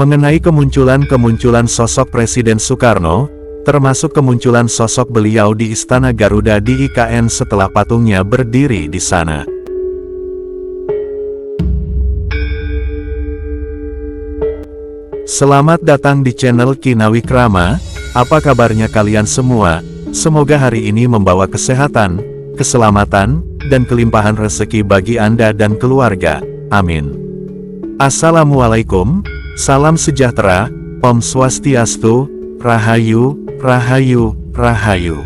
Mengenai kemunculan sosok Presiden Soekarno, termasuk kemunculan sosok beliau di Istana Garuda di IKN setelah patungnya berdiri di sana. Selamat datang di channel Kinawikrama. Apa kabarnya kalian semua? Semoga hari ini membawa kesehatan, keselamatan, dan kelimpahan rezeki bagi Anda dan keluarga. Amin. Assalamualaikum, salam sejahtera, Om Swastiastu, Rahayu, Rahayu, Rahayu.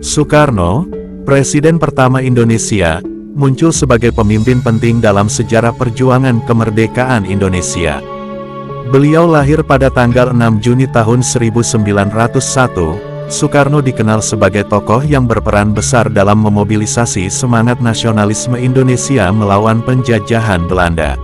Soekarno, Presiden pertama Indonesia, muncul sebagai pemimpin penting dalam sejarah perjuangan kemerdekaan Indonesia. Beliau lahir pada tanggal 6 Juni tahun 1901, Soekarno dikenal sebagai tokoh yang berperan besar dalam memobilisasi semangat nasionalisme Indonesia melawan penjajahan Belanda.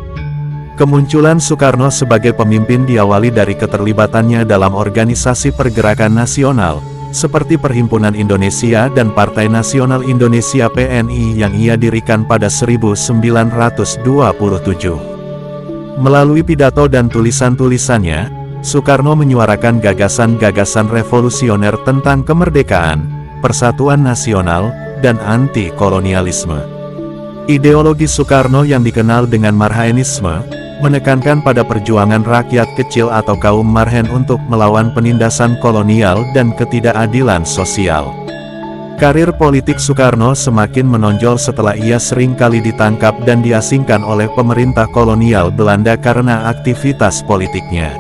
Kemunculan Soekarno sebagai pemimpin diawali dari keterlibatannya dalam organisasi pergerakan nasional, seperti Perhimpunan Indonesia dan Partai Nasional Indonesia PNI yang ia dirikan pada 1927. Melalui pidato dan tulisan-tulisannya, Soekarno menyuarakan gagasan-gagasan revolusioner tentang kemerdekaan, persatuan nasional, dan anti-kolonialisme. Ideologi Soekarno yang dikenal dengan Marhaenisme, menekankan pada perjuangan rakyat kecil atau kaum marhen untuk melawan penindasan kolonial dan ketidakadilan sosial. Karir politik Soekarno semakin menonjol setelah ia sering kali ditangkap dan diasingkan oleh pemerintah kolonial Belanda karena aktivitas politiknya.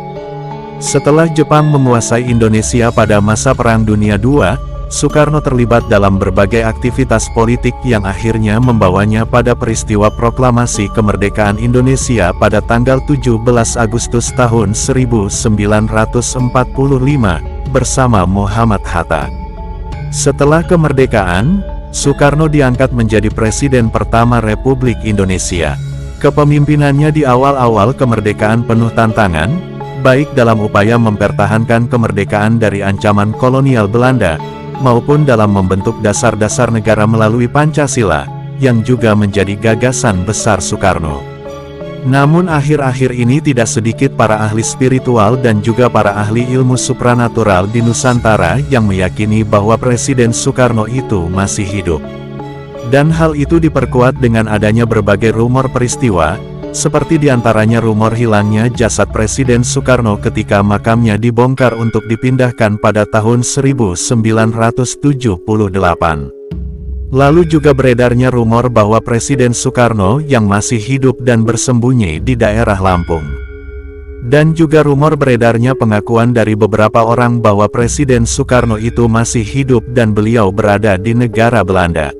Setelah Jepang menguasai Indonesia pada masa Perang Dunia II, Soekarno terlibat dalam berbagai aktivitas politik yang akhirnya membawanya pada peristiwa proklamasi kemerdekaan Indonesia pada tanggal 17 Agustus tahun 1945, bersama Muhammad Hatta. Setelah kemerdekaan, Soekarno diangkat menjadi Presiden pertama Republik Indonesia. Kepemimpinannya di awal-awal kemerdekaan penuh tantangan, baik dalam upaya mempertahankan kemerdekaan dari ancaman kolonial Belanda, maupun dalam membentuk dasar-dasar negara melalui Pancasila, yang juga menjadi gagasan besar Soekarno. Namun akhir-akhir ini tidak sedikit para ahli spiritual dan juga para ahli ilmu supranatural di Nusantara yang meyakini bahwa Presiden Soekarno itu masih hidup. Dan hal itu diperkuat dengan adanya berbagai rumor peristiwa, seperti diantaranya rumor hilangnya jasad Presiden Soekarno ketika makamnya dibongkar untuk dipindahkan pada tahun 1978. Lalu juga beredarnya rumor bahwa Presiden Soekarno yang masih hidup dan bersembunyi di daerah Lampung. Dan juga rumor beredarnya pengakuan dari beberapa orang bahwa Presiden Soekarno itu masih hidup dan beliau berada di negara Belanda.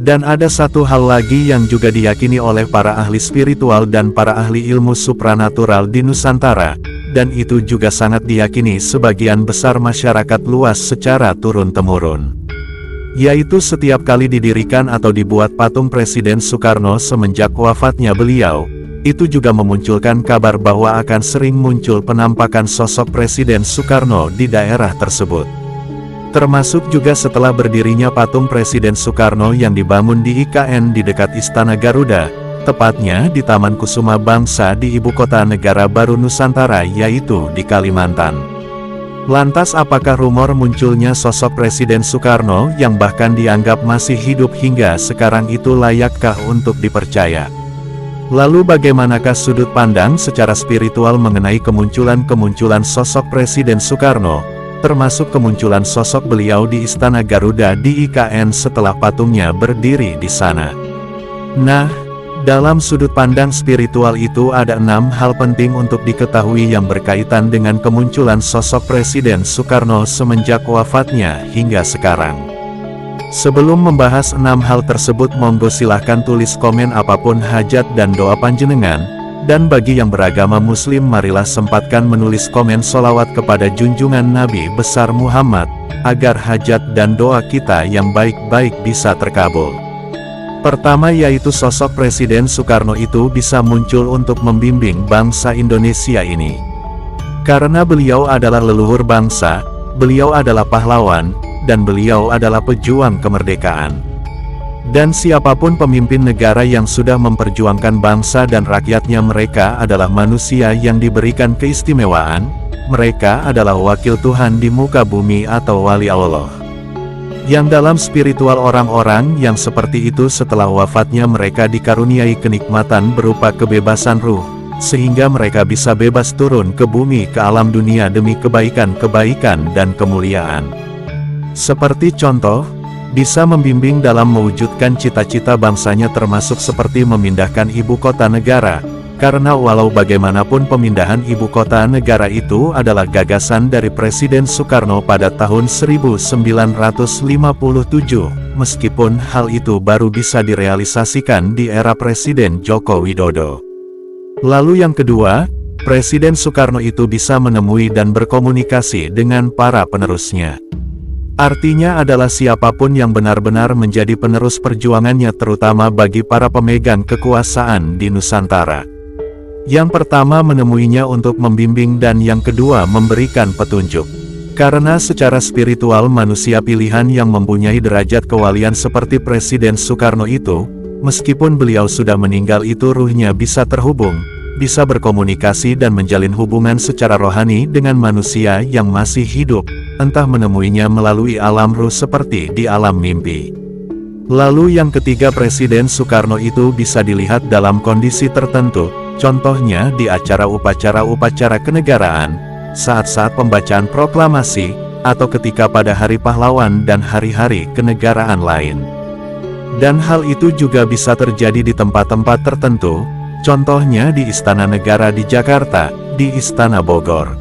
Dan ada satu hal lagi yang juga diyakini oleh para ahli spiritual dan para ahli ilmu supranatural di Nusantara, dan itu juga sangat diyakini sebagian besar masyarakat luas secara turun-temurun. Yaitu setiap kali didirikan atau dibuat patung Presiden Soekarno semenjak wafatnya beliau, itu juga memunculkan kabar bahwa akan sering muncul penampakan sosok Presiden Soekarno di daerah tersebut. Termasuk juga setelah berdirinya patung Presiden Soekarno yang dibangun di IKN di dekat Istana Garuda, tepatnya di Taman Kusuma Bangsa di ibu kota negara baru Nusantara yaitu di Kalimantan. Lantas apakah rumor munculnya sosok Presiden Soekarno yang bahkan dianggap masih hidup hingga sekarang itu layakkah untuk dipercaya? Lalu bagaimanakah sudut pandang secara spiritual mengenai kemunculan sosok Presiden Soekarno, termasuk kemunculan sosok beliau di Istana Garuda di IKN setelah patungnya berdiri di sana? Nah, dalam sudut pandang spiritual itu ada 6 hal penting untuk diketahui yang berkaitan dengan kemunculan sosok Presiden Soekarno semenjak wafatnya hingga sekarang. Sebelum membahas 6 hal tersebut, monggo silahkan tulis komen apapun hajat dan doa panjenengan, dan bagi yang beragama Muslim marilah sempatkan menulis komen sholawat kepada junjungan Nabi besar Muhammad, agar hajat dan doa kita yang baik-baik bisa terkabul. Pertama yaitu sosok Presiden Soekarno itu bisa muncul untuk membimbing bangsa Indonesia ini. Karena beliau adalah leluhur bangsa, beliau adalah pahlawan, dan beliau adalah pejuang kemerdekaan. Dan siapapun pemimpin negara yang sudah memperjuangkan bangsa dan rakyatnya, mereka adalah manusia yang diberikan keistimewaan, mereka adalah wakil Tuhan di muka bumi atau wali Allah. Yang dalam spiritual orang-orang yang seperti itu setelah wafatnya mereka dikaruniai kenikmatan berupa kebebasan ruh, sehingga mereka bisa bebas turun ke bumi ke alam dunia demi kebaikan-kebaikan dan kemuliaan. Seperti contoh, bisa membimbing dalam mewujudkan cita-cita bangsanya termasuk seperti memindahkan ibu kota negara, karena walau bagaimanapun pemindahan ibu kota negara itu adalah gagasan dari Presiden Soekarno pada tahun 1957, meskipun hal itu baru bisa direalisasikan di era Presiden Joko Widodo. Lalu yang kedua, Presiden Soekarno itu bisa menemui dan berkomunikasi dengan para penerusnya. Artinya adalah siapapun yang benar-benar menjadi penerus perjuangannya terutama bagi para pemegang kekuasaan di Nusantara. Yang pertama menemuinya untuk membimbing dan yang kedua memberikan petunjuk. Karena secara spiritual manusia pilihan yang mempunyai derajat kewalian seperti Presiden Soekarno itu, meskipun beliau sudah meninggal itu ruhnya bisa terhubung, bisa berkomunikasi dan menjalin hubungan secara rohani dengan manusia yang masih hidup, entah menemuinya melalui alam ruh seperti di alam mimpi. Lalu yang ketiga Presiden Soekarno itu bisa dilihat dalam kondisi tertentu, contohnya di acara upacara-upacara kenegaraan, saat-saat pembacaan proklamasi, atau ketika pada hari pahlawan dan hari-hari kenegaraan lain. Dan hal itu juga bisa terjadi di tempat-tempat tertentu, contohnya di Istana Negara di Jakarta, di Istana Bogor.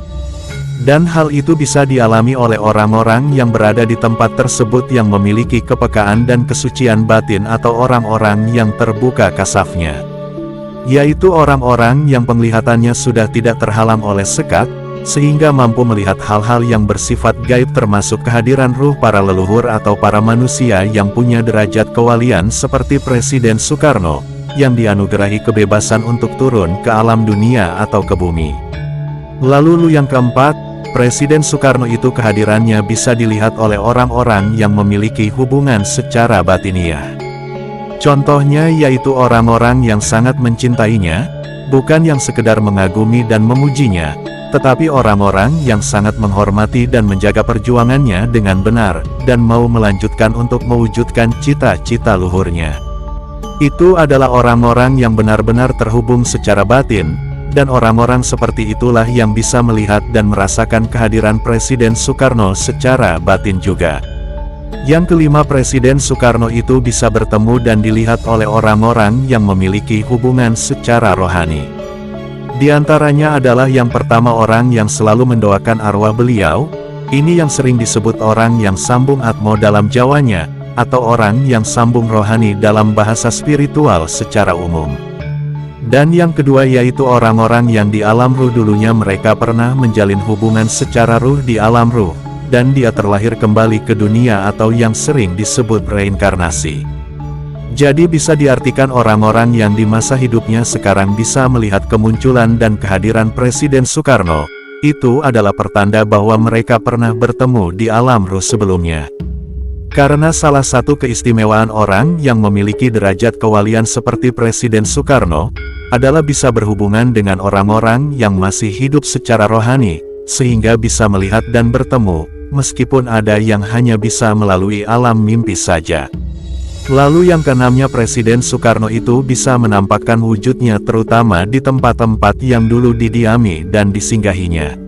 Dan hal itu bisa dialami oleh orang-orang yang berada di tempat tersebut yang memiliki kepekaan dan kesucian batin atau orang-orang yang terbuka kasafnya. Yaitu orang-orang yang penglihatannya sudah tidak terhalang oleh sekat, sehingga mampu melihat hal-hal yang bersifat gaib termasuk kehadiran ruh para leluhur atau para manusia yang punya derajat kewalian seperti Presiden Soekarno, yang dianugerahi kebebasan untuk turun ke alam dunia atau ke bumi. Lalu yang keempat, Presiden Soekarno itu kehadirannya bisa dilihat oleh orang-orang yang memiliki hubungan secara batiniah. Contohnya yaitu orang-orang yang sangat mencintainya, bukan yang sekedar mengagumi dan memujinya, tetapi orang-orang yang sangat menghormati dan menjaga perjuangannya dengan benar, dan mau melanjutkan untuk mewujudkan cita-cita luhurnya. Itu adalah orang-orang yang benar-benar terhubung secara batin, dan orang-orang seperti itulah yang bisa melihat dan merasakan kehadiran Presiden Soekarno secara batin juga. Yang kelima Presiden Soekarno itu bisa bertemu dan dilihat oleh orang-orang yang memiliki hubungan secara rohani. Di antaranya adalah yang pertama orang yang selalu mendoakan arwah beliau, ini yang sering disebut orang yang sambung atmo dalam Jawanya, atau orang yang sambung rohani dalam bahasa spiritual secara umum. Dan yang kedua yaitu orang-orang yang di alam ruh dulunya mereka pernah menjalin hubungan secara ruh di alam ruh, dan dia terlahir kembali ke dunia atau yang sering disebut reinkarnasi. Jadi bisa diartikan orang-orang yang di masa hidupnya sekarang bisa melihat kemunculan dan kehadiran Presiden Soekarno, itu adalah pertanda bahwa mereka pernah bertemu di alam ruh sebelumnya. Karena salah satu keistimewaan orang yang memiliki derajat kewalian seperti Presiden Soekarno, adalah bisa berhubungan dengan orang-orang yang masih hidup secara rohani, sehingga bisa melihat dan bertemu, meskipun ada yang hanya bisa melalui alam mimpi saja. Lalu yang keenamnya Presiden Soekarno itu bisa menampakkan wujudnya terutama di tempat-tempat yang dulu didiami dan disinggahinya.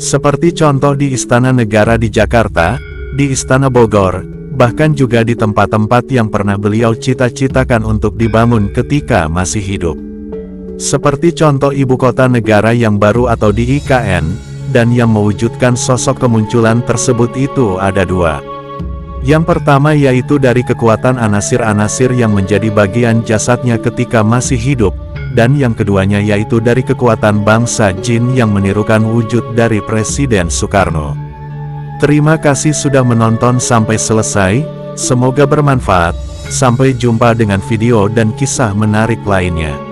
Seperti contoh di Istana Negara di Jakarta, di Istana Bogor, bahkan juga di tempat-tempat yang pernah beliau cita-citakan untuk dibangun ketika masih hidup. Seperti contoh ibu kota negara yang baru atau di IKN, dan yang mewujudkan sosok kemunculan tersebut itu ada dua. Yang pertama yaitu dari kekuatan anasir-anasir yang menjadi bagian jasadnya ketika masih hidup, dan yang keduanya yaitu dari kekuatan bangsa jin yang menirukan wujud dari Presiden Soekarno. Terima kasih sudah menonton sampai selesai, semoga bermanfaat, sampai jumpa dengan video dan kisah menarik lainnya.